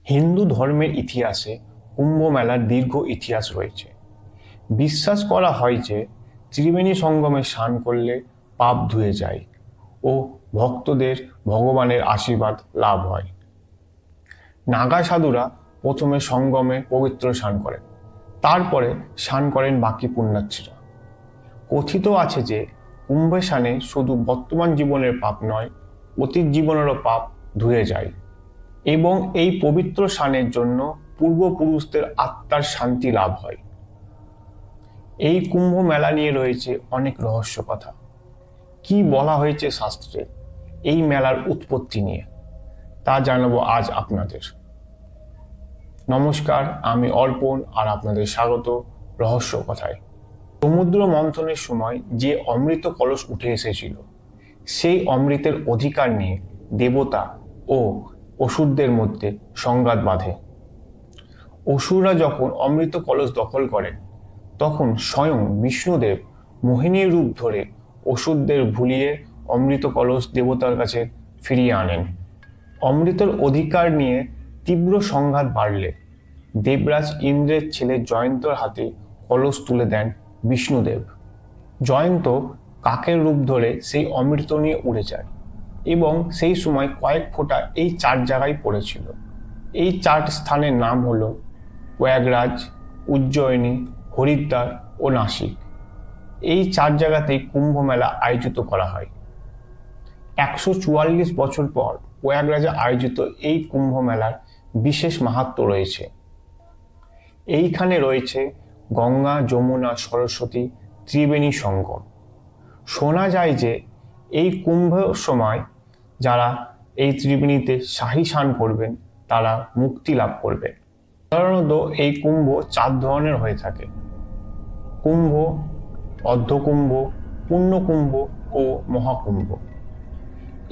হিন্দু ধর্মের ইতিহাসে কুম্ভ মেলার দীর্ঘ ইতিহাস রয়েছে। বিশ্বাস করা হয় যে ত্রিবেণী সঙ্গমে স্নান করলে পাপ ধুয়ে যায় ও ভক্তদের ভগবানের আশীর্বাদ লাভ হয়। নাগা সাধুরা প্রথমে সঙ্গমে পবিত্র স্নান করেন, তারপরে স্নান করেন বাকি পুণ্যার্থীরা। কথিত আছে যে কুম্ভে স্নানে শুধু বর্তমান জীবনের পাপ নয়, অতীত জীবনেরও পাপ ধুয়ে যায় এবং এই পবিত্র স্নানের জন্য পূর্বপুরুষদের আত্মার শান্তি লাভ হয়। এই কুম্ভ মেলা নিয়ে রয়েছে অনেক রহস্য কথা। কি বলা হয়েছে শাস্ত্রে এই মেলার উৎপত্তি নিয়ে, তা জানাবো আজ আপনাদের। নমস্কার, আমি অর্পণ আর আপনাদের স্বাগত রহস্য কথায়। সমুদ্র মন্থনের সময় যে অমৃত কলস উঠে এসেছিল, সেই অমৃতের অধিকার নিয়ে দেবতা ও অসুরদের মধ্যে সংঘাত বাধে। অসুররা যখন অমৃত কলস দখল করেন, তখন স্বয়ং বিষ্ণুদেব মোহিনীর রূপ ধরে অসুরদের ভুলিয়ে অমৃত কলস দেবতার কাছে ফিরিয়ে আনেন। অমৃতের অধিকার নিয়ে তীব্র সংঘাত বাড়লে দেবরাজ ইন্দ্রের ছেলে জয়ন্তর হাতে কলস তুলে দেন বিষ্ণুদেব। জয়ন্ত কাকের রূপ ধরে সেই অমৃত নিয়ে উড়ে যায় এবং সেই সময় কয়েক ফোঁটা এই 4 জায়গায় পড়েছিল। এই 4 স্থানের নাম হলো প্রয়াগরাজ, উজ্জয়িনী, হরিদ্বার ও নাসিক। এই 4 জায়গাতেই কুম্ভ মেলা আয়োজিত করা হয়। 144 বছর পর প্রয়াগরাজে আয়োজিত এই কুম্ভ মেলার বিশেষ মাহাত্ম্য রয়েছে। এইখানে রয়েছে গঙ্গা, যমুনা, সরস্বতী ত্রিবেণী সঙ্গম। শোনা যায় যে এই কুম্ভের সময় যারা এই ত্রিবেণীতে শাহী স্নান করবেন তারা মুক্তি লাভ করবে। সাধারণত এই কুম্ভ 4 ধরনের হয়ে থাকে: কুম্ভ, অর্ধকুম্ভ, পূর্ণকুম্ভ ও মহাকুম্ভ।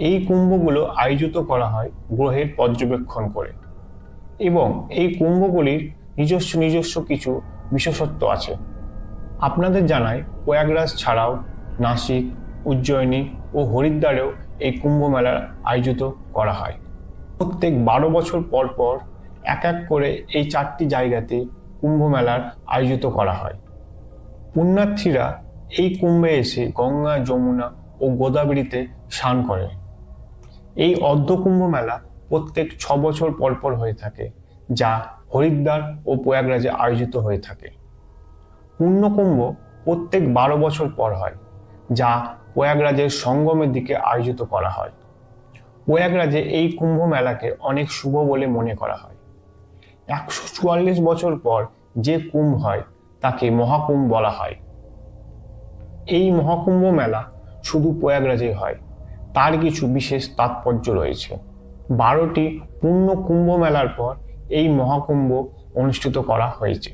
এই কুম্ভগুলো আয়োজিত করা হয় গ্রহের পর্যবেক্ষণ করে এবং এই কুম্ভগুলির নিজস্ব কিছু বিশেষত্ব আছে। আপনাদের জানাই, প্রয়াগরাজ ছাড়াও নাসিক, উজ্জয়িনী ও হরিদ্বারেও এই কুম্ভ মেলার আয়োজিত করা হয়। প্রত্যেক 12 বছর পর পর এক এক করে এই 4টি জায়গাতে কুম্ভ মেলার আয়োজিত করা হয়। পুণ্যার্থীরা এই কুম্ভে এসে গঙ্গা, যমুনা ও গোদাবরীতে স্নান করে। এই অর্ধকুম্ভ মেলা প্রত্যেক 6 বছর পর পর হয়ে থাকে, যা হরিদ্বার ও প্রয়াগরাজে আয়োজিত হয়ে থাকে। পূর্ণকুম্ভ প্রত্যেক 12 বছর পর হয়, যা প্রয়াগরাজের সঙ্গমের দিকে আয়োজিত করা হয়। প্রয়াগরাজে এই কুম্ভ মেলাকে অনেক শুভ বলে মনে করা হয়। 144 বছর পর যে কুম্ভ হয় তাকে মহাকুম্ভ বলা হয়। এই মহাকুম্ভ মেলা শুধু প্রয়াগরাজেই হয়, তার কিছু বিশেষ তাৎপর্য রয়েছে। 12টি পূর্ণ কুম্ভ মেলার পর এই মহাকুম্ভ অনুষ্ঠিত করা হয়েছে।